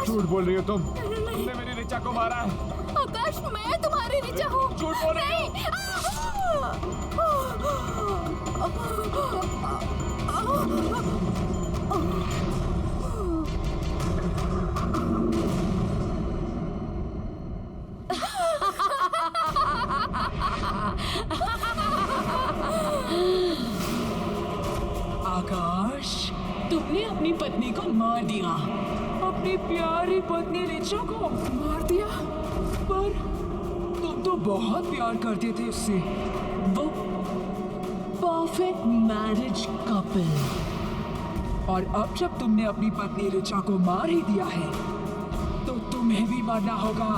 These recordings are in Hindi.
झूठ बोल रही हो तुम। तुमने मेरी ऋचा को मारा है। आकाश, मैं तुम्हारी ऋचा हूँ। झूठ बोल रही हो। आकाश, तुमने अपनी पत्नी को मार दिया, अपनी प्यारी पत्नी ऋचा को मार दिया। पर तुम तो बहुत प्यार करते थे उससे। वो परफेक्ट मैरिज कपल। और अब जब तुमने अपनी पत्नी ऋचा को मार ही दिया है तो तुम्हें भी मरना होगा।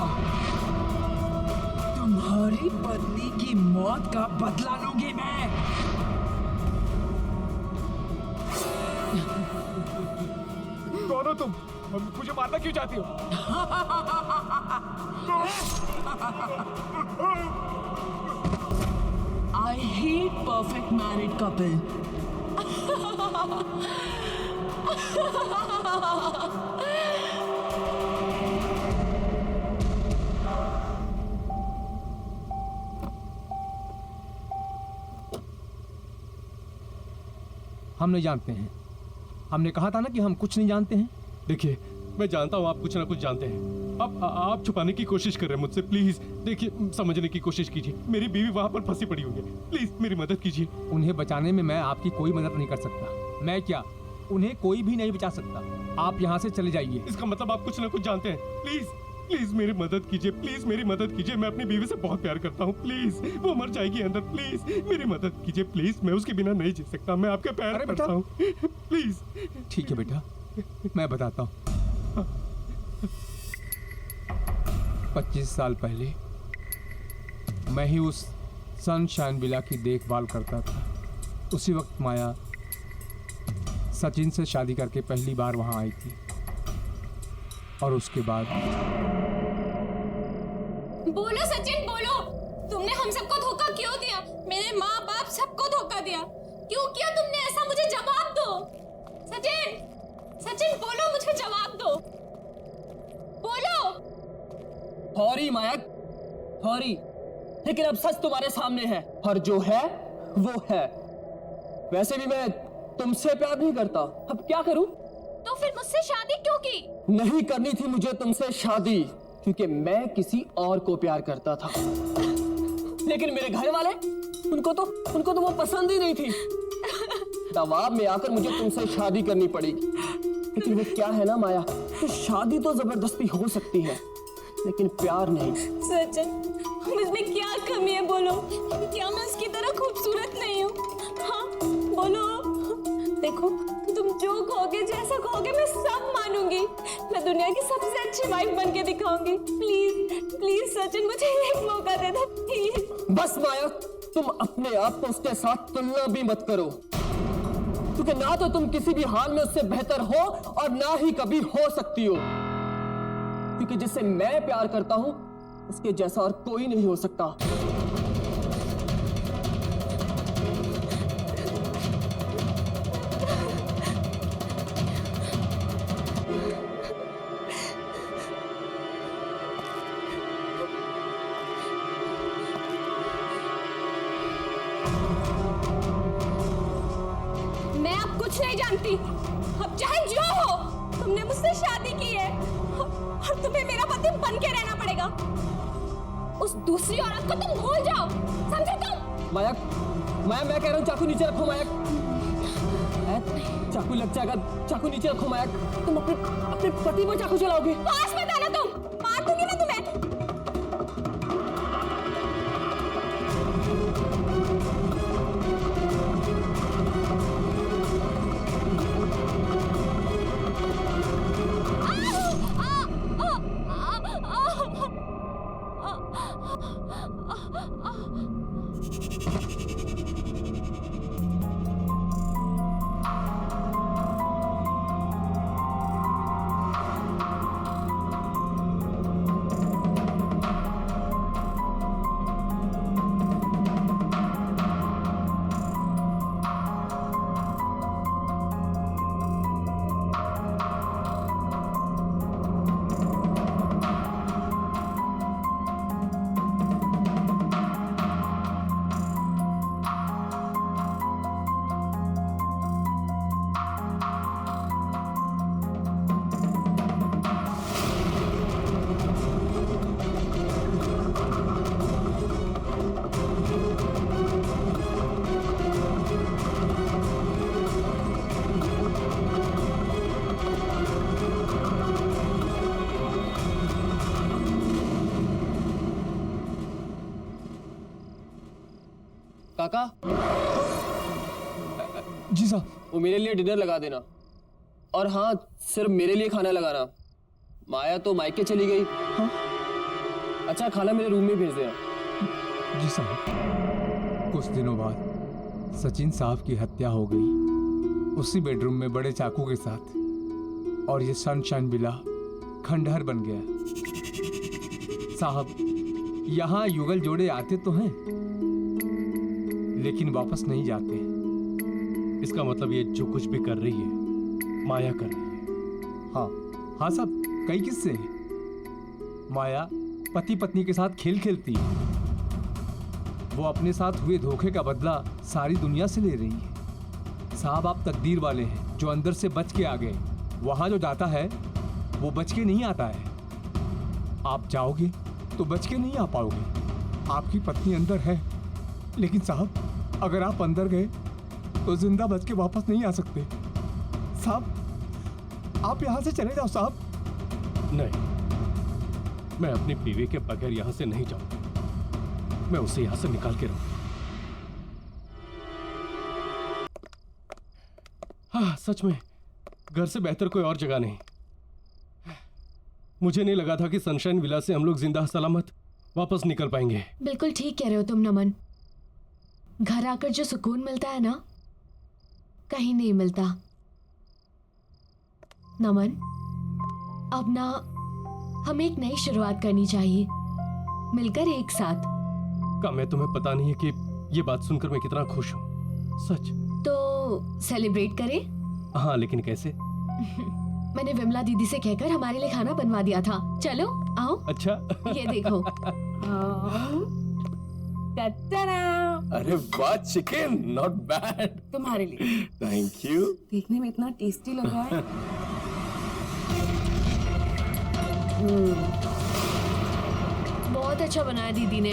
तुम्हारी पत्नी की मौत का बदला लूंगी मैं। कौन हो तुम? मुझे मारना क्यों चाहती हो? I hate perfect married couple. हम नहीं जानते हैं। हमने कहा था ना कि हम कुछ नहीं जानते हैं। देखिए, मैं जानता हूँ आप कुछ ना कुछ जानते हैं। अब आप छुपाने की कोशिश कर रहे हैं मुझसे। प्लीज देखिए, समझने की कोशिश कीजिए। मेरी बीवी वहाँ पर फंसी पड़ी हुई है। प्लीज मेरी मदद कीजिए। उन्हें बचाने में मैं आपकी कोई मदद नहीं कर सकता। मैं क्या, उन्हें कोई भी नहीं बचा सकता। आप यहाँ से चले जाइए। इसका मतलब आप कुछ ना कुछ जानते हैं। प्लीज प्लीज मेरी मदद कीजिए। प्लीज मेरी मदद कीजिए। मैं अपनी बीवी से बहुत प्यार करता हूँ। प्लीज, वो मर जाएगी अंदर। प्लीज मेरी मदद कीजिए। प्लीज, मैं उसके बिना नहीं जी सकता। मैं आपके पैर पड़ता हूँ। प्लीज। ठीक है बेटा, मैं बताता हूँ। 25 साल पहले मैं ही उस सनशाइन विला की देखभाल करता था। उसी वक्त माया सचिन से शादी करके पहली बार वहां आई थी। और उसके बाद बोलो सचिन, बोलो। तुमने हम सबको धोखा क्यों दिया? मेरे माँ बाप सबको धोखा दिया। क्यों किया तुमने ऐसा? मुझे जवाब दो सचिन। सचिन बोलो, मुझे जवाब दो। बोलो। सॉरी मायक, सॉरी, लेकिन अब सच तुम्हारे सामने है और जो है वो है। वैसे भी मैं तुमसे प्यार नहीं करता। अब क्या करूं? तो फिर मुझसे शादी क्यों की? नहीं करनी थी मुझे तुमसे शादी, क्योंकि मैं किसी और को प्यार करता था। लेकिन मेरे घर वाले, उनको तो वो पसंद ही नहीं थी। दबाव में आकर मुझे तुमसे शादी करनी पड़ेगी। लेकिन वो क्या है ना माया, तो शादी तो जबरदस्ती हो सकती है, लेकिन प्यार नहीं। सचिन, मुझमें क्या कमी है? बोलो। क्या मैं उसकी तरह खूबसूरत नहीं हूँ? हाँ बोलो। देखो, तुम जो कहोगे, जैसा कहोगे, मैं सब मानूंगी। मैं दुनिया की सबसे अच्छी वाइफ बन के दिखाऊंगी। प्लीज प्लीज सचिन, मुझे एक मौका दे दो प्लीज। बस माया, तुम अपने आप को उसके साथ तुलना भी मत करो, क्योंकि ना तो तुम किसी भी हाल में उससे बेहतर हो और ना ही कभी हो सकती हो। क्योंकि जिससे मैं प्यार करता हूं उसके जैसा और कोई नहीं हो सकता। मैं अब कुछ नहीं जानती। अब चाहे जो हो, तुमने मुझसे शादी की है और तुम्हें मेरा पति बन के रहना पड़ेगा। उस दूसरी औरत को तुम भूल जाओ, समझे तुम? माया, मैं कह रहा हूँ चाकू नीचे रखो माया। चाकू लग जाएगा, चाकू नीचे रखो माया। तुम अपने पति पर चाकू चलाओगे? पास मत आना, तुम मार दूंगी मैं तुम्हें। काका, जी साहब। वो मेरे लिए डिनर लगा देना। और हाँ, सिर्फ मेरे लिए खाना लगाना। माया तो मायके चली गई। हाँ? अच्छा, खाना मेरे रूम में भेज देना। जी साहब। कुछ दिनों बाद सचिन साहब की हत्या हो गई, उसी बेडरूम में बड़े चाकू के साथ, और ये सनशाइन विला खंडहर बन गया। साहब, यहाँ युगल जोड़े आते तो हैं, लेकिन वापस नहीं जाते। इसका मतलब ये जो कुछ भी कर रही है माया कर रही है। हाँ हाँ साहब, कई किस्से हैं। माया पति पत्नी के साथ खेल खेलती है। वो अपने साथ हुए धोखे का बदला सारी दुनिया से ले रही है। साहब, आप तकदीर वाले हैं जो अंदर से बच के आ गए। वहां जो जाता है वो बच के नहीं आता है। आप जाओगे तो बच के नहीं आ पाओगे। आपकी पत्नी अंदर है, लेकिन साहब अगर आप अंदर गए तो जिंदा बच के वापस नहीं आ सकते। साहब, आप यहाँ से चले जाओ साहब। नहीं, मैं अपनी बीवी के बगैर यहां से नहीं जाऊंगा। मैं उसे यहां से निकाल के रहूं। हाँ, सच में घर से बेहतर कोई और जगह नहीं। मुझे नहीं लगा था कि सनशाइन विला से हम लोग जिंदा सलामत वापस निकल पाएंगे। बिल्कुल ठीक कह रहे हो तुम नमन। घर आकर जो सुकून मिलता है ना, कहीं नहीं मिलता। नमन, अब ना हमें एक नई शुरुआत करनी चाहिए, मिलकर एक साथ। काम्या, तुम्हें पता नहीं है कि ये बात सुनकर मैं कितना खुश हूँ। सच। तो सेलिब्रेट करें? हाँ, लेकिन कैसे? मैंने विमला दीदी से कहकर हमारे लिए खाना बनवा दिया था। चलो आओ। अच्छा। ये देखो। अरे वाह, चिकन नॉट बैड। तुम्हारे लिए। Thank you. देखने में इतना टेस्टी लग रहा है। बहुत अच्छा बनाया दीदी ने।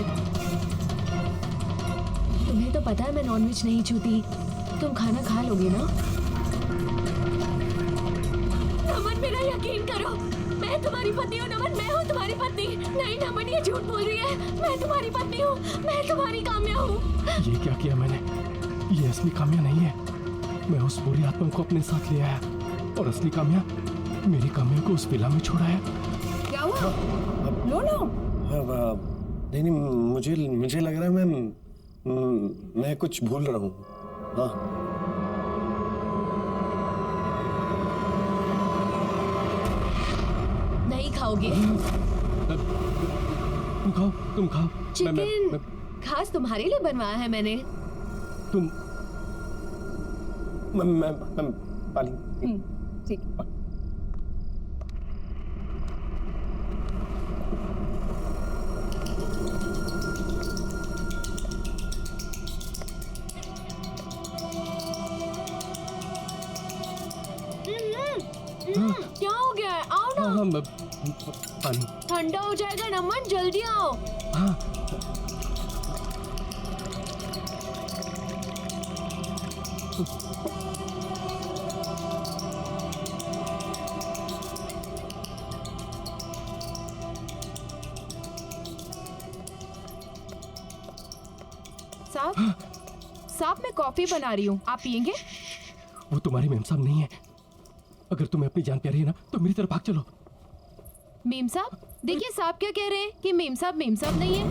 तुम्हें तो पता है मैं नॉनवेज नहीं छूती। तुम खाना खा लोगे ना? नमन, मेरा यकीन करो, मैं तुम्हारी पत्नी हूँ। नमन, मैं हूँ तुम्हारी पत्नी। नहीं नमन, ये झूठ बोल रही है। मैं तुम्हारी पत्नी हूँ, मैं तुम्हारी काम्या हूँ। ये क्या किया मैंने? ये असली काम्या नहीं है। मैं उस बुरी आत्मा को अपने साथ ले आया और असली काम्या मेरी काम्या को उस विला में छोड़ाया। क्या हुआ? लो लो। नहीं नहीं, मुझे लग रहा है मैं कुछ भूल रहा हूँ। हाँ, नहीं खाओगे? तुम खाओ। चिकन खास तुम्हारे लिए बनवाया है मैंने। तुम मैं पाली। ठीक। क्या हो गया है? आओ ना। हाँ, पानी। ठंडा हो जाएगा नमन, जल्दी आओ। हाँ। साहब मैं कॉफी बना रही हूँ, आप पियेंगे? वो तुम्हारी मेम साहब नहीं है। अगर तुम्हें अपनी जान प्यारी है ना तो मेरी तरफ भाग चलो। मेम साहब, देखिए साहब क्या कह रहे हैं कि मेम साहब नहीं है।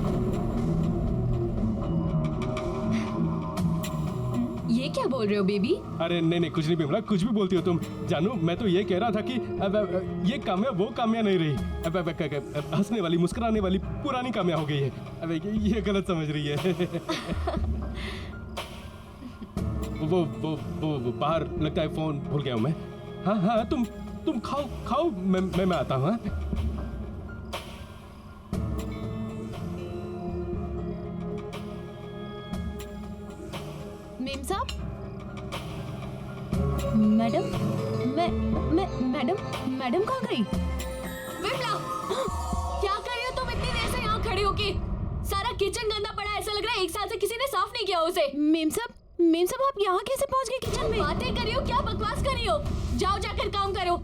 ये क्या बोल रहे हो बेबी? अरे नहीं, कुछ नहीं बिमला, कुछ भी बोलती हो तुम। जानू, मैं तो ये कह रहा था कि ये काम्या वो काम्या नहीं रही। हंसने वाली, मुस्कुराने वाली पुरानी काम्या हो गई है। अब ये गलत समझ रही है। वो बाहर लगता है फोन भूल गया हूँ मैं। हाँ, तुम खाओ, मैं आता हूँ। मेम साहब, मैडम कहाँ गई? विमला, क्या कर रही हो तुम इतनी देर से यहाँ खड़ी होके? सारा किचन गंदा पड़ा है, ऐसा लग रहा है एक साल से किसी ने साफ नहीं किया उसे। मेम साहब आप यहाँ कैसे पहुँच गए किचन में? बातें कर रही हो, क्या बकवास कर रही हो? जाओ जाकर काम करो।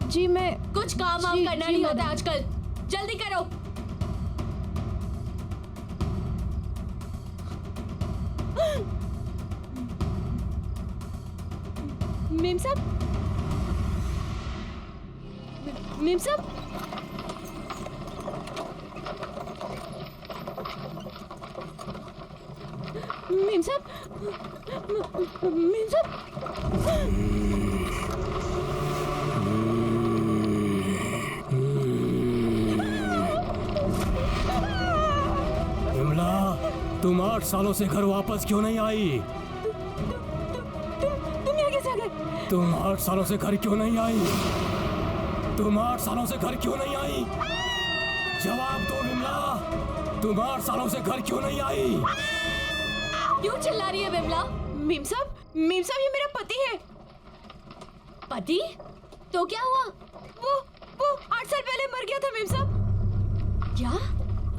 जी मैं कुछ काम जी, करना जी, नहीं होता मैडम। आजकल, जल्दी करो। मेम साहब, मेम साहब, मेम साहब, मेम साहब। विमला, तुम 8 सालों से घर वापस क्यों नहीं आई? तुम यहाँ कैसे आ गए? तुम 8 सालों से घर क्यों नहीं आई? तुम 8 सालों से घर क्यों नहीं आई? जवाब दो विमला, तुम 8 सालों से घर क्यों नहीं आई? क्यों चिल्ला रही है विमला? मेम साहब, मेम साहब, ये मेरा पति है। पति? तो क्या हुआ? वो 8 साल पहले मर गया था मेम साहब। क्या?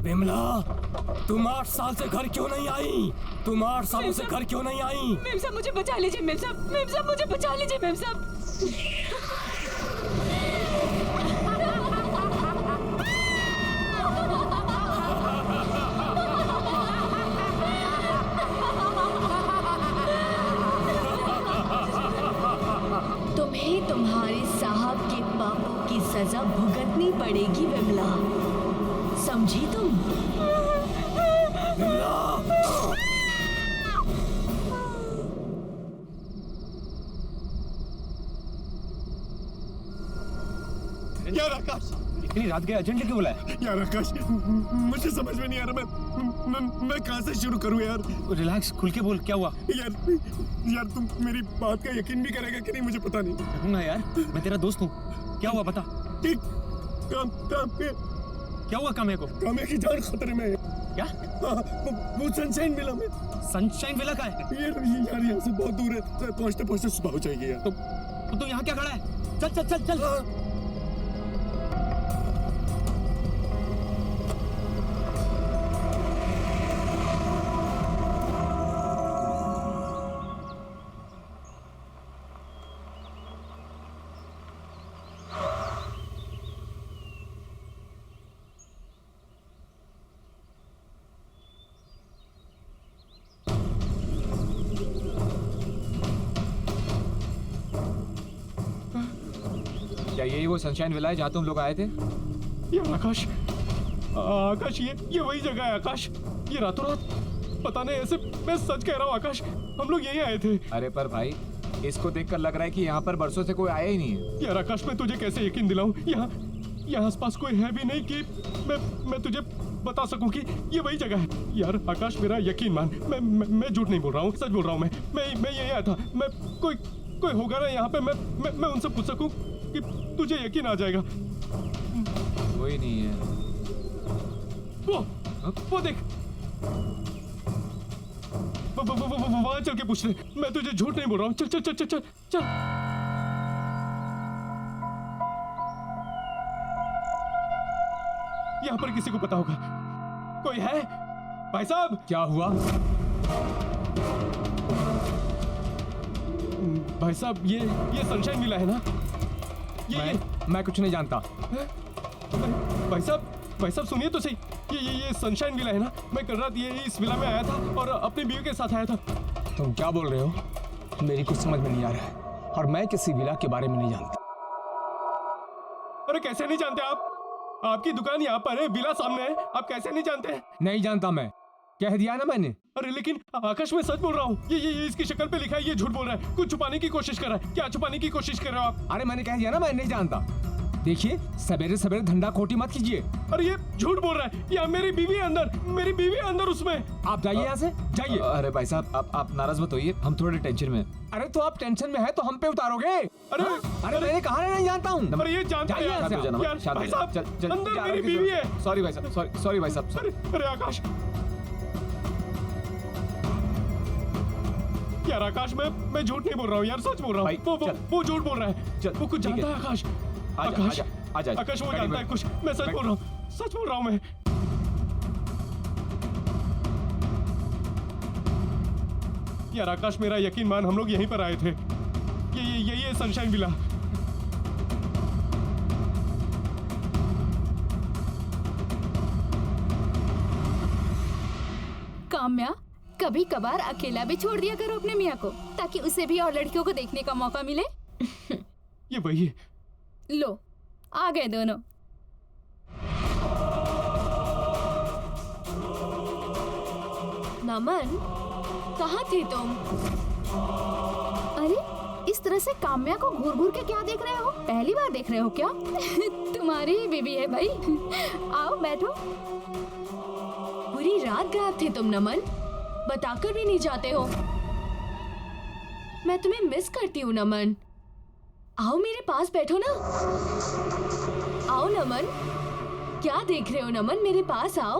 विमला, तुम 8 साल से घर क्यों नहीं आई? तुम 8 सालों से घर क्यों नहीं आई? मेम साहब मुझे बचा लीजिए, मेम साहब, मेम साहब मुझे बचा लीजिए, मेम साहब। तुम्हें तुम्हारे साहब के पापों की सजा भुगतनी पड़ेगी विमला, समझी तुम? यार आकाश, इतनी रात गए अर्जेंटली क्यों बुलाया? यार आकाश, मुझे समझ में नहीं आ रहा, मैं कहाँ से शुरू करूँ यार? रिलैक्स, खुल के बोल, क्या हुआ? यार तुम मेरी बात का यकीन भी करेगा कि नहीं मुझे पता नहीं। करूंगा यार, मैं तेरा दोस्त हूँ। क्या हुआ बता? ठीक, काम पे क्या हुआ काम्या को? काम्या की जान खतरे में है। क्या? हाँ, वो सनशाइन विला में। सनशाइन विला का है? यार यहाँ से बहुत दूर है, पहुँचते पहुँचते सुबह हो जाएगी यार। तो तू यहाँ क्या खड़ा है? चल चल चल चल। क्या यही वो सनशाइन विला है जहाँ तुम लोग आए थे? यार आकाश, आकाश ये वही जगह है आकाश। ये रातों रात, पता नहीं, ऐसे मैं सच कह रहा हूँ आकाश, हम लोग यहीं आए थे। अरे पर भाई, इसको देखकर लग रहा है कि यहाँ पर बरसों से कोई आया ही नहीं है। यार आकाश, मैं तुझे कैसे यकीन दिलाऊं? यहाँ आसपास कोई है भी नहीं कि मैं तुझे बता सकूं कि ये वही जगह है। यार आकाश, मेरा यकीन मान, मैं झूठ नहीं बोल रहा हूँ, सच बोल रहा हूँ। मैं यहीं आया था। मैं कोई होगा ना यहाँ पे, मैं उनसे पूछ सकूं कि तुझे यकीन आ जाएगा। कोई नहीं है। वो देख, वहां चल के पूछ ले। मैं तुझे झूठ नहीं बोल रहा हूँ। चल चल चल चल चल चल। यहाँ पर किसी को पता होगा। कोई है? भाई साहब। क्या हुआ? भाई साहब, ये सनशाइन विला है ना? मैं कुछ नहीं जानता। भाई साहब सुनिए तो सही। ये सनशाइन विला है ना? मैं कल रात इस विला में आया था और अपनी बीवी के साथ आया था। तुम क्या बोल रहे हो? मेरी कुछ समझ में नहीं आ रहा है, और मैं किसी विला के बारे में नहीं जानता। अरे कैसे नहीं जानते आप? आपकी दुकान यहाँ पर है, विला सामने है, आप कैसे नहीं जानते? नहीं जानता मैं, कह दिया ना मैंने। अरे लेकिन आकाश, मैं सच बोल रहा हूँ। ये इसकी शक्ल पे लिखा है, ये झूठ बोल रहा है। कुछ छुपाने की कोशिश कर रहा है। क्या छुपाने की कोशिश कर रहे हो आप? अरे मैंने कह दिया ना, मैं नहीं जानता। देखिए, सवेरे सवेरे धंधा खोटी मत कीजिए। अरे ये झूठ बोल रहा है। या मेरी बीवी अंदर उसमें। आप जाइए यहाँ से, जाइए। अरे भाई साहब, आप नाराज मत होइए, हम थोड़े टेंशन में। अरे तो आप टेंशन में है तो हम पे उतारोगे? अरे मैंने कहा नहीं जानता हूँ। अरे ये जानता है यार। भाई साहब, अंदर मेरी बीवी है। सॉरी भाई साहब, सॉरी भाई साहब। अरे आकाश, यार आकाश, मैं झूठ नहीं बोल रहा हूँ यार, सच बोल रहा हूँ। वो झूठ बोल रहा है। वो कुछ जानता है आकाश। आकाश वो जानता है कुछ। मैं सच बोल रहा हूँ, सच बोल रहा हूँ मैं। यार आकाश, मेरा यकीन मान, हम लोग यहीं पर आए थे। ये सनशाइन विला। काम्या, कभी कभार अकेला भी छोड़ दिया करो अपने मियाँ को, ताकि उसे भी और लड़कियों को देखने का मौका मिले। ये वही है। लो, आ गए दोनों। नमन, कहाँ थे तुम? अरे, इस तरह से काम्या को घूर घूर के क्या देख रहे हो? पहली बार देख रहे हो क्या? तुम्हारी ही बीवी है भाई। आओ बैठो। पूरी रात गायब थे तुम नमन, बताकर भी नहीं जाते हो। मैं तुम्हें मिस करती हूँ नमन। आओ मेरे पास बैठो ना। आओ नमन, क्या देख रहे हो नमन, मेरे पास आओ।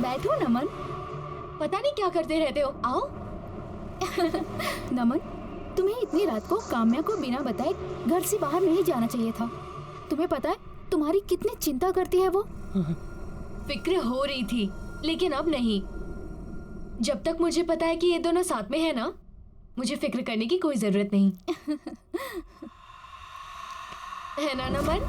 बैठो नमन। पता नहीं क्या करते रहते हो, आओ। नमन, तुम्हें इतनी रात को काम्या को बिना बताए घर से बाहर नहीं जाना चाहिए था। तुम्हें पता है तुम्हारी कितनी चिंता करती है वो? फिक्र हो रही थी, लेकिन अब नहीं। जब तक मुझे पता है कि ये दोनों साथ में है ना, मुझे फिक्र करने की कोई जरूरत नहीं। है ना नमन?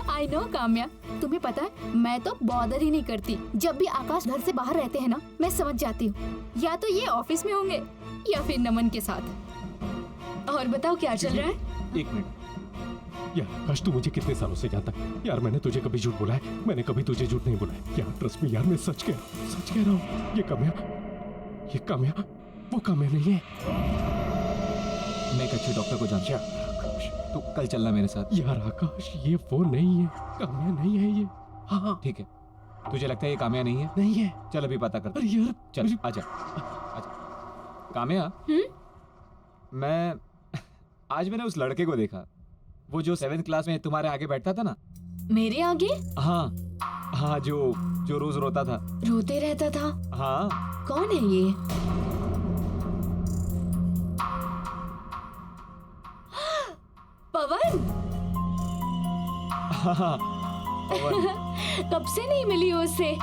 आई नो काम्या, तुम्हें पता है मैं तो बॉदर ही नहीं करती। जब भी आकाश घर से बाहर रहते हैं ना, मैं समझ जाती हूँ या तो ये ऑफिस में होंगे या फिर नमन के साथ। और बताओ क्या चल रहा है? एक मिनट यार, आकाश तू मुझे कितने सालों से जानता है यार। मैंने तुझे कभी झूठ बोला है? मैंने कभी तुझे झूठ नहीं बोला है यार। ट्रस्ट मी यार, मैं सच कह रहा हूँ। ये काम्या वो काम्या नहीं है। मैं एक अच्छे डॉक्टर को जानता हूँ, तू कल चलना मेरे साथ। यार आकाश, ये वो नहीं है, काम्या नहीं है ये। हाँ ठीक है, तुझे लगता है ये काम्या नहीं है? नहीं है। चल अभी पता करते। अरे यार चल आजा। काम्या, आज मैंने उस लड़के को देखा, वो जो 7th क्लास में तुम्हारे आगे बैठता था ना। मेरे आगे? हाँ, जो रोज रोता था, रोते रहता था। हाँ। कौन है ये? पवन। हाँ, पवन। कब से नहीं मिली हो उससे?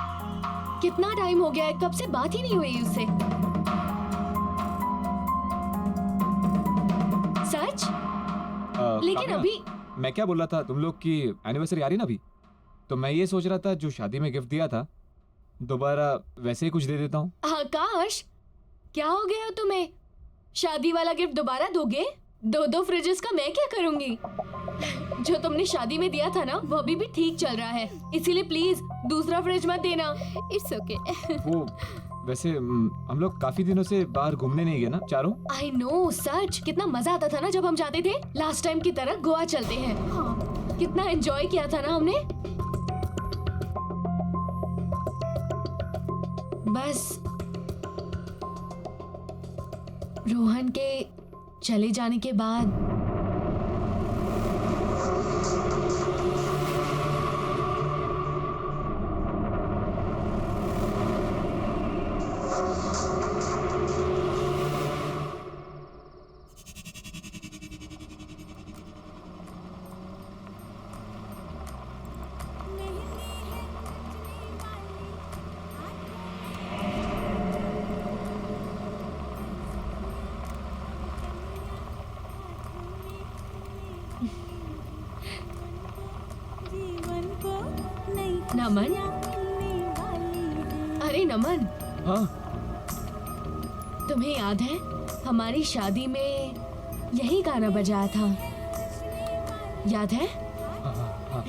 कितना टाइम हो गया है, कब से बात ही नहीं हुई उससे। सच? लेकिन काम्या, अभी मैं क्या बोल रहा था, तुम लोग की एनिवर्सरी आ रही ना अभी, तो मैं ये सोच रहा था जो शादी में गिफ्ट दिया था दोबारा वैसे ही कुछ दे देता हूँ। आकाश, क्या हो गया तुम्हें? शादी वाला गिफ्ट दोबारा दोगे? 2 फ्रिजेस का मैं क्या करूंगी? जो तुमने शादी में दिया था ना, वो अभी भी ठीक चल रहा है, इसीलिए प्लीज दूसरा फ्रिज मत देना। It's okay. वो वैसे हम लोग काफी दिनों से बाहर घूमने नहीं गए ना चारों। आई नो, सच कितना मजा आता था ना जब हम जाते थे। लास्ट टाइम की तरह गोवा चलते हैं। हाँ, कितना एंजॉय किया था ना हमने। बस रोहन के चले जाने के बाद नमन, अरे नमन। हाँ, तुम्हें याद है हमारी शादी में यही गाना बजाया था, याद है? हाँ।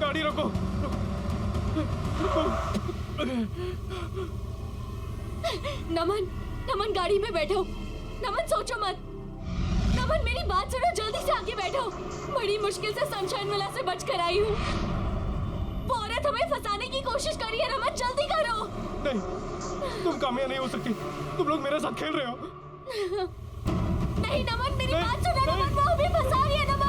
गाड़ी रोको। नमन, नमन गाड़ी में बैठो। नमन सोचो मत। नमन नमन मेरी बात सुनो, जल्दी से आके बैठो। बड़ी मुश्किल से सनशाइन विला से बच कर आई हूँ। वो औरत हमें फंसाने की कोशिश कर रही है नमन, जल्दी करो। नहीं, तुम कामयाब नहीं हो सकती। तुम लोग मेरे साथ खेल रहे हो। नहीं नमन, मेरी बात सुनो नमन, वो हमें फंसा रही है नमन।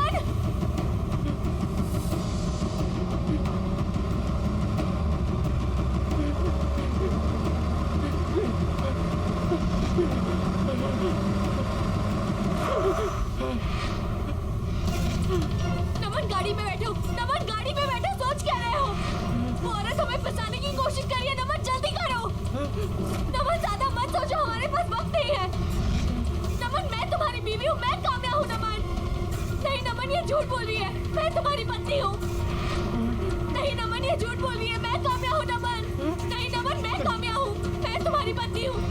नमन गाड़ी में बैठो, नमन गाड़ी में बैठो, सोच क्या रहे हो? वो औरत हमें फंसाने की कोशिश कर रही है नमन, जल्दी करो। नमन ज्यादा मत सोचो, हमारे पास वक्त नहीं है। नमन मैं तुम्हारी बीवी हूँ, मैं काम्या हूँ नमन। नहीं नमन ये झूठ बोल रही है, मैं तुम्हारी पत्नी हूँ। नहीं नमन ये झूठ बोल रही है, मैं काम्या हूँ नमन। नहीं नमन मैं काम्या हूँ, मैं तुम्हारी पत्नी हूँ।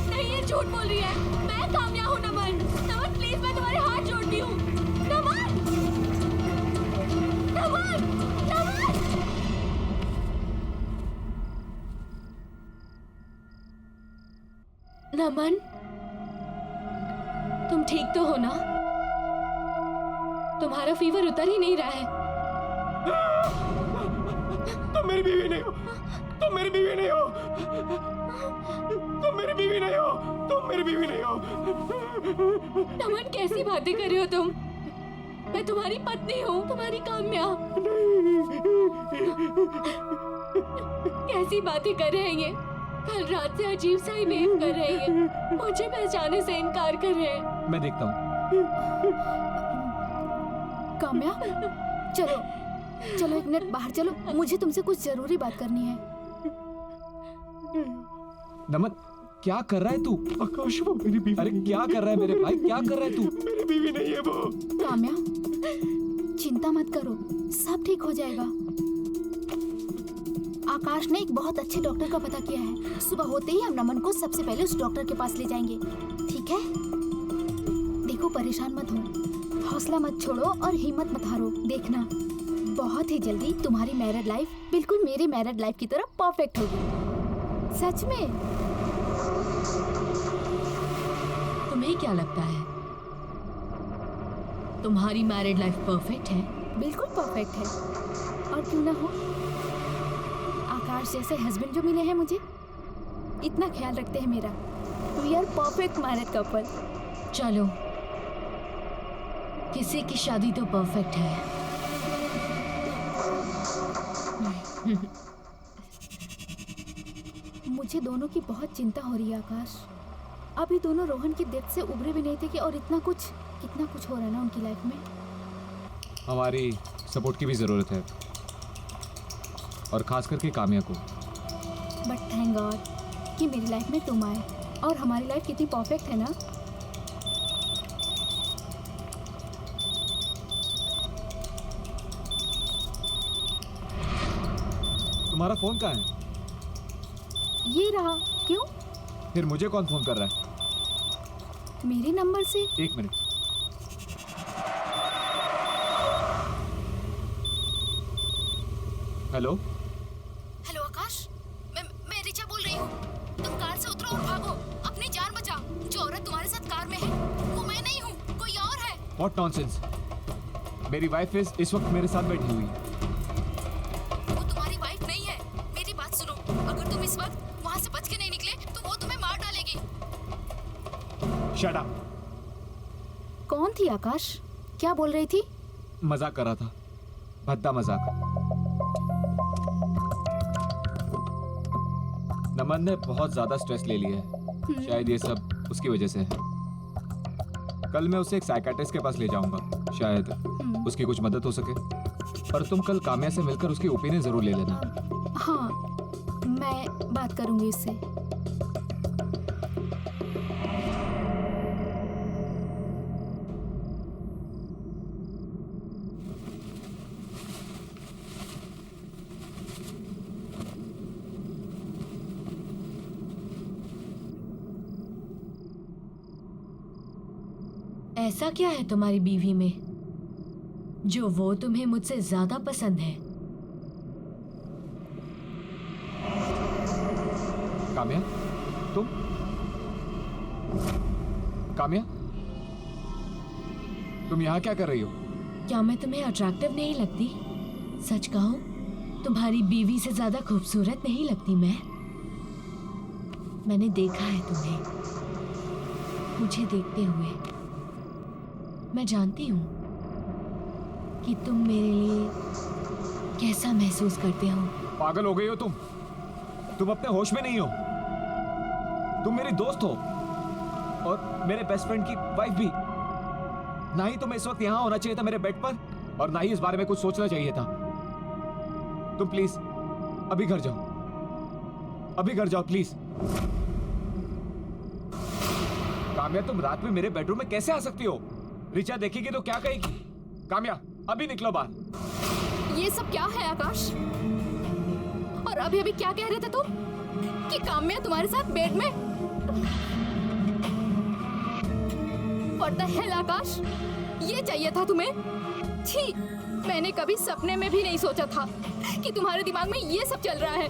नहीं ये झूठ बोल रही है, मैं काम्या हूँ नमन। नमन प्लीज मैं तुम्हारे हाथ जोड़ती हूँ। नमन नमन नमन। नमन तुम ठीक तो हो ना? तुम्हारा फीवर उतर ही नहीं रहा है। तुम मेरी बीवी नहीं हो, तुम मेरी बीवी नहीं हो, तुम मेरी बीवी नहीं हो, तुम मेरी बीवी नहीं हो। नमन कैसी बातें कर रहे हो तुम? मैं तुम्हारी पत्नी हूँ, तुम्हारी काम्या। कैसी बातें कर रहे हैं ये? कल रात से अजीब सा ही बिहेव कर रहे हैं, मुझे पहचाने से इनकार कर रहे हैं। मैं देखता हूँ। काम्या चलो चलो, एक मिनट बाहर चलो, मुझे तुमसे कुछ जरूरी बात करनी है। नमन क्या कर रहा है तू? आकाश वो मेरी बीवी। अरे क्या कर रहा है मेरे भाई, क्या कर रहा है तू? मेरी बीवी नहीं है वो। काम्या चिंता मत करो, सब ठीक हो जाएगा। आकाश ने एक बहुत अच्छे डॉक्टर का पता किया है। सुबह होते ही हम नमन को सबसे पहले उस डॉक्टर के पास ले जाएंगे, ठीक है? देखो परेशान मत हो, हौसला मत छोड़ो और हिम्मत मत हारो। देखना बहुत ही जल्दी तुम्हारी मैरिड लाइफ बिल्कुल मेरी मैरिड लाइफ की तरह परफेक्ट होगी। सच में। तुम्हें क्या लगता है तुम्हारी मैरिड लाइफ परफेक्ट है? बिल्कुल परफेक्ट है, और क्यों ना हो। आकाश जैसे हस्बैंड जो मिले हैं मुझे, इतना ख्याल रखते हैं मेरा। We are perfect married couple. चलो किसी की शादी तो परफेक्ट है। मुझे दोनों की बहुत चिंता हो रही है आकाश। अभी दोनों रोहन की डेथ से उभरे भी नहीं थे कि और कितना कुछ हो रहा है ना उनकी लाइफ में। हमारी सपोर्ट की भी ज़रूरत है, और खास करके काम्या को। बट थैंक गॉड कि मेरी लाइफ में तुम आए, और हमारी लाइफ कितनी परफेक्ट है ना। तुम्हारा फोन कहाँ है? ये रहा। क्यों? फिर मुझे कौन फोन कर रहा है? मेरे नंबर से। एक मिनट। हेलो हेलो आकाश, मैं रिचा बोल रही हूँ। तुम कार से उतरो और भागो, अपनी जान बचाओ। जो औरत तुम्हारे साथ कार में है वो मैं नहीं हूँ, कोई और है। What nonsense. मेरी वाइफ इस वक्त मेरे साथ बैठी हुई है। वो तुम्हारी वाइफ नहीं है, मेरी बात सुनो। अगर तुम इस वक्त वहाँ से बच के नहीं निकले तो वो तुम्हें मार डालेगी। Shut up. कौन थी आकाश? क्या बोल रही थी? मजाक कर रहा था, भद्दा मजाक। नमन ने बहुत ज्यादा स्ट्रेस ले लिया है, शायद ये सब उसकी वजह से है। कल मैं उसे एक साइकियाट्रिस्ट के पास ले जाऊंगा, शायद उसकी कुछ मदद हो सके। पर तुम कल काम्या से मिलकर उसकी ओपिनियन जरूर ले लेना। हाँ, मैं बात करूंगी उससे। ऐसा क्या है तुम्हारी बीवी में जो वो तुम्हें मुझसे ज्यादा पसंद है? काम्या, तुम? काम्या, तुम यहाँ क्या कर रही हो? क्या मैं तुम्हें अट्रैक्टिव नहीं लगती? सच कहो, तुम्हारी बीवी से ज्यादा खूबसूरत नहीं लगती मैंने देखा है तुम्हें, मुझे देखते हुए। मैं जानती हूँ कि तुम मेरे लिए कैसा महसूस करते हो। पागल हो गई हो तुम अपने होश में नहीं हो। तुम मेरी दोस्त हो और मेरे बेस्ट फ्रेंड की वाइफ भी। ना ही तुम्हें इस वक्त यहाँ होना चाहिए था मेरे बेड पर, और ना ही इस बारे में कुछ सोचना चाहिए था। तुम प्लीज अभी घर जाओ, अभी घर जाओ प्लीज। काम्या, तुम रात में मेरे बेडरूम में कैसे आ सकती हो? रिचा देखेगी तो क्या कहेगी? काम्या, अभी निकलो बाहर। ये सब क्या है आकाश? और अभी अभी क्या कह रहे थे तुम कि काम्या तुम्हारे साथ बेड में? What the hell आकाश, ये चाहिए था तुम्हें? छी, मैंने कभी सपने में भी नहीं सोचा था कि तुम्हारे दिमाग में ये सब चल रहा है।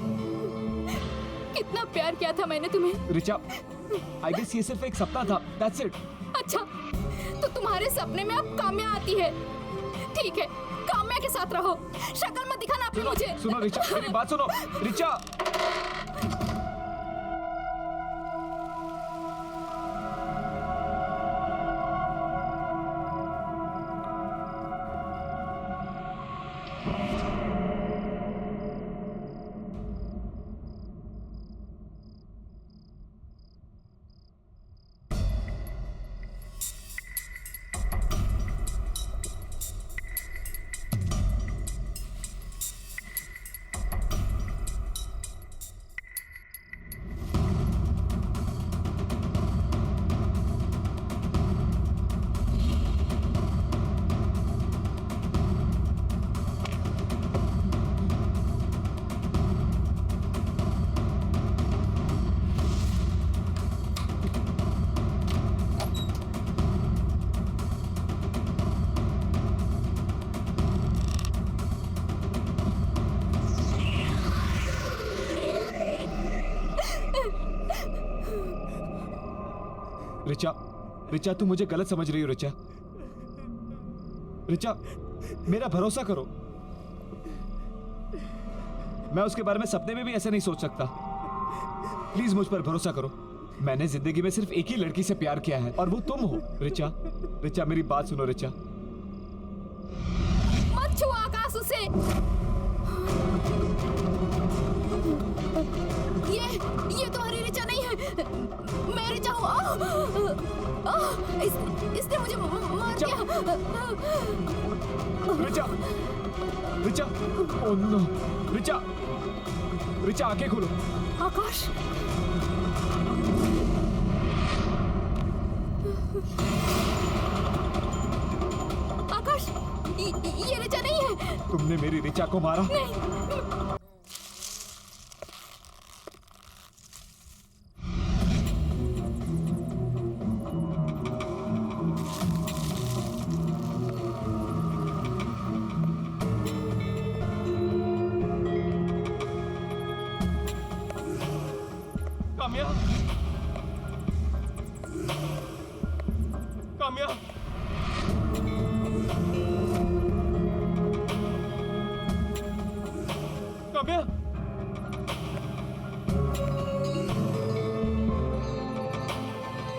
कितना प्यार किया था मैंने तुम्हें। रिचा, I guess ये सिर्फ एक सपना था, that's it। अच्छा, तो तुम्हारे सपने में अब काम्या आती है। ठीक है, काम्या के साथ रहो, शक्ल मत दिखाना अपनी मुझे। सुनो रिचा, मेरी बात सुनो रिचा। रिचा, रिचा तुम मुझे गलत समझ रही हो। रिचा, रिचा मेरा भरोसा करो, मैं उसके बारे में सपने में भी ऐसे नहीं सोच सकता। प्लीज मुझ पर भरोसा करो। मैंने जिंदगी में सिर्फ एक ही लड़की से प्यार किया है और वो तुम हो। रिचा, रिचा मेरी बात सुनो। रिचा, मत छुओ आकाश उसे। ये तुम्हारी रिचा नहीं है, मैं रिचा हूँ। इसने मुझे मार दिया। रिचा, रिचा, ओह नो, रिचा, रिचा आंखें खोलो। आकाश, आकाश, ये रिचा नहीं है। तुमने मेरी रिचा को मारा? नहीं। काम्या, काम्या, काम्या, काम्या,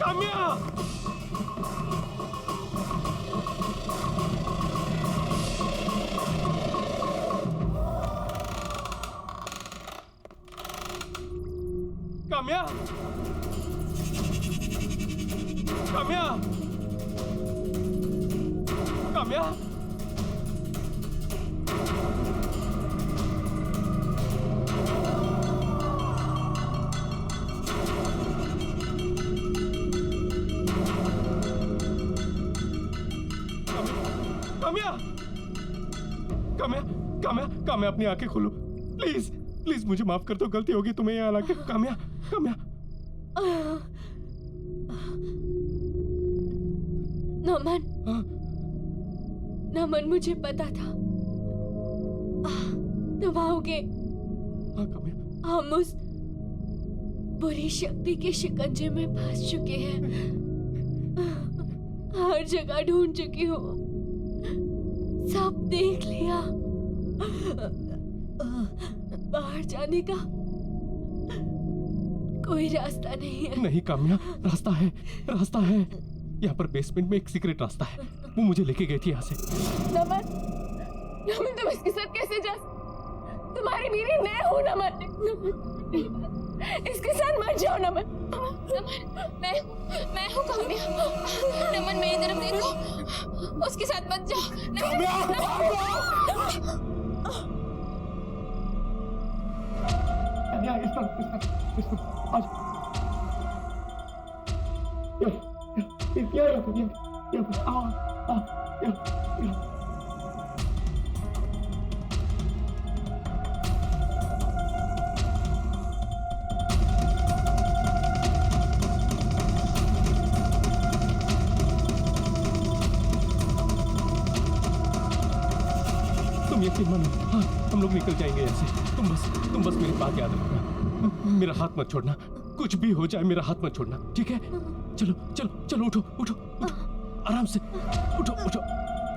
काम्या, काम्या, काम्या, काम्या, काम्या, काम्या, काम्या, काम्या, काम्या अपनी आंखें खोलो प्लीज, प्लीज मुझे माफ कर दो, गलती होगी तुम्हें यहाँ लाके। काम्या, काम्या, नमन, नमन मुझे पता था तुम आओगे। हाँ काम्या, हम उस बुरी शक्ति के शिकंजे में फंस चुके हैं। हर जगह ढूंढ चुकी हूँ, सब देख लिया। बाहर जाने का कोई रास्ता नहीं है। नहीं काम्या, रास्ता है, रास्ता है। यहाँ पर बेसमेंट में एक सीक्रेट रास्ता है, वो मुझे लेके गई थी यहाँ से। नमन, नमन तुम इसके साथ कैसे जा? तुम्हारी बीवी मैं हूँ नमन। इसके साथ मत जाओ नमन। नमन, मैं हूँ काम्या। नमन मेरी तरफ देखो, उसके साथ मत जाओ। तुम यकीन मानो, हाँ हम लोग निकल जाएंगे यहाँ से। तुम बस मेरी बात याद रखना, मेरा हाथ मत छोड़ना। कुछ भी हो जाए मेरा हाथ मत छोड़ना, ठीक है? चलो चलो चलो, उठो उठो उठो, आराम से उठो उठो,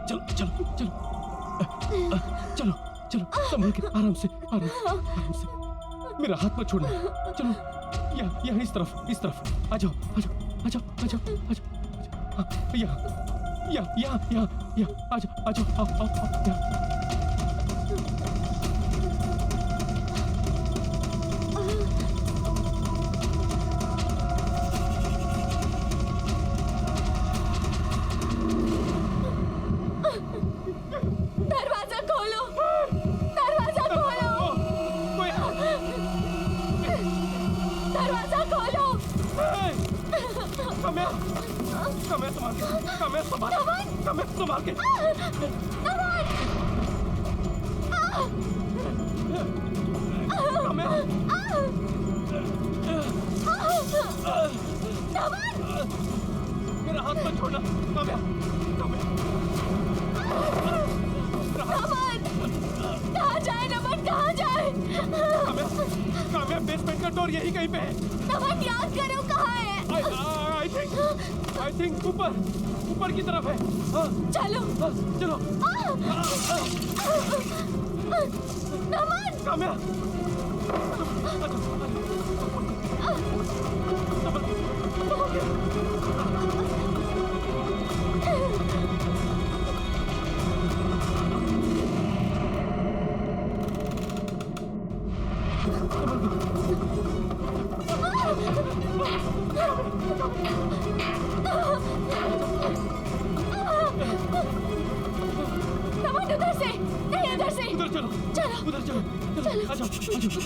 चलो चलो चलो चलो चलो, संभल के, आराम से आराम से। मेरा हाथ मत छोड़ना। चलो यहाँ इस तरफ आ जाओ आ जाओ आ जाओ आ जाओ आ जाओ, हाँ यहाँ आ जाओ आओ यहाँ। दरवाजा खोलो, दरवाजा खोलो, दरवाजा खोलो। काम्या संभाल के। मेरा हाथ मत छोड़ना काम्या। कहाँ जाए नमन, कहाँ जाए? काम्या बेसमेंट का डोर यही कहीं पे है। नमन याद करो कहाँ है? आई थिंक ऊपर की तरफ है। हाँ चलो चलो। नमन, काम्या नमन उधर से नहीं, उधर से। उधर चलो चलो उधर चलो आ जाओ इधर से।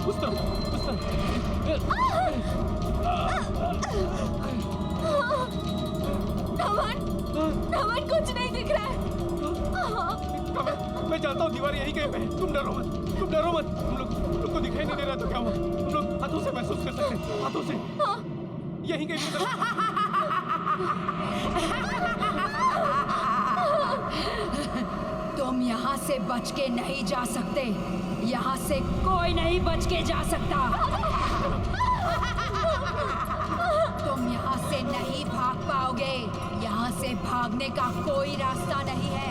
उस तरफ नमन कुछ नहीं दिख रहा है। मैं जानता हूँ दीवार यही कहीं पे है। तुम डरो मत। हम लोग को दिखाई नहीं दे रहा तो क्या हुआ? हम लोग हाथों से महसूस कर सकते हैं, हाथों से। यही कहीं पे तुम यहाँ यहाँ से बच के नहीं जा सकते। यहाँ से कोई नहीं बच के जा सकता। तुम यहाँ से नहीं भाग पाओगे। यहाँ से भागने का कोई रास्ता नहीं है।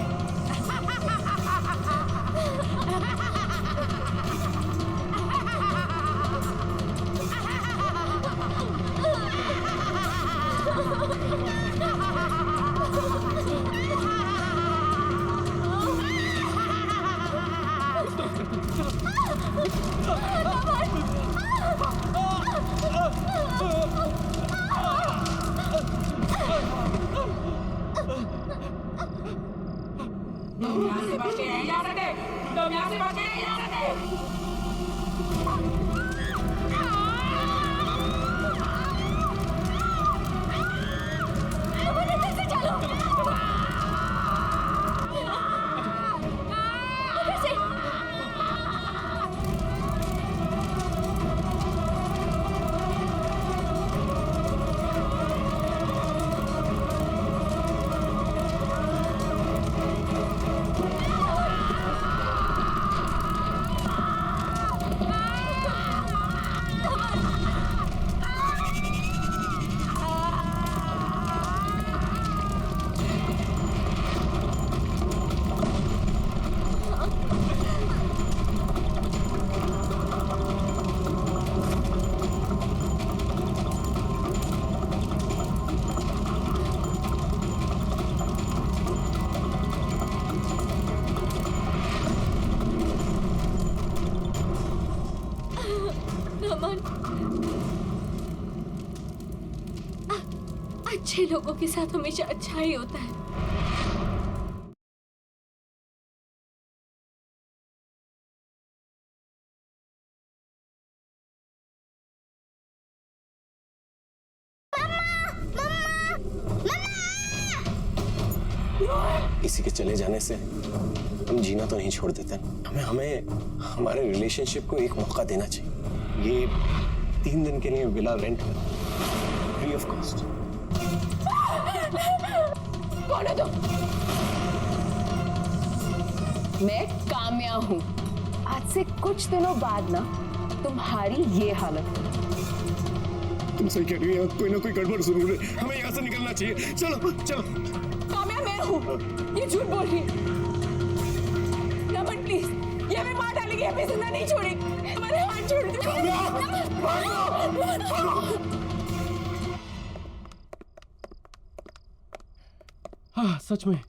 अच्छे लोगों के साथ हमेशा अच्छा ही होता है। किसी के चले जाने से हम जीना तो नहीं छोड़ देते। हमें हमारे रिलेशनशिप को एक मौका देना चाहिए। ये 3 दिन के लिए विला रेंट कर, फ्री ऑफ कॉस्ट। कौन है तुम? मैं काम्या हूँ। आज से कुछ दिनों बाद ना तुम्हारी ये हालत है। तुम सही कह रही हो, कोई ना कोई गड़बड़ जरूर है। हमें यहाँ से निकलना चाहिए। चलो चलो। काम्या मैं हूँ, ये झूठ बोल रही है। नमन प्लीज, ये हमें मार डालेगी, हमें जिंदा नहीं छोड़ेगी। हमारे हाथ छोड़ दो। हाँ, सच में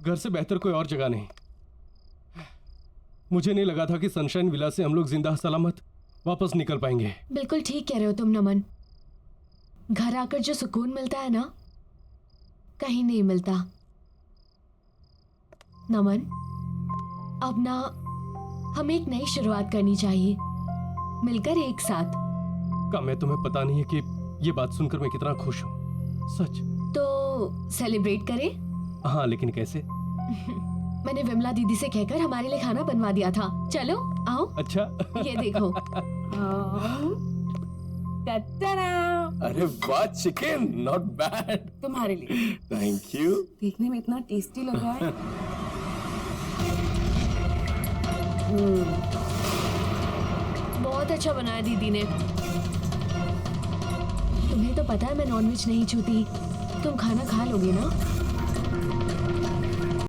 घर से बेहतर कोई और जगह नहीं। मुझे नहीं लगा था कि सनशाइन विला से हम लोग जिंदा सलामत वापस निकल पाएंगे। बिल्कुल ठीक कह रहे हो तुम नमन। घर आकर जो सुकून मिलता है ना, कहीं नहीं मिलता। नमन, अब ना हमें एक नई शुरुआत करनी चाहिए, मिलकर एक साथ। काम्या, तुम्हें पता नहीं है कि ये बात सुनकर मैं कितना खुश हूँ। सच। तो सेलिब्रेट करें? हाँ, लेकिन कैसे? मैंने विमला दीदी से कहकर हमारे लिए खाना बनवा दिया था। चलो आओ। अच्छा। ये देखो। अरे वाह, चिकन नॉट बैड। तुम्हारे लिए। Thank you. देखने में इतना टेस्टी लग रहा है। बहुत अच्छा बनाया दीदी ने। तुम्हें तो पता है मैं नॉनवेज नहीं छूती। तुम खाना खा लोगे ना?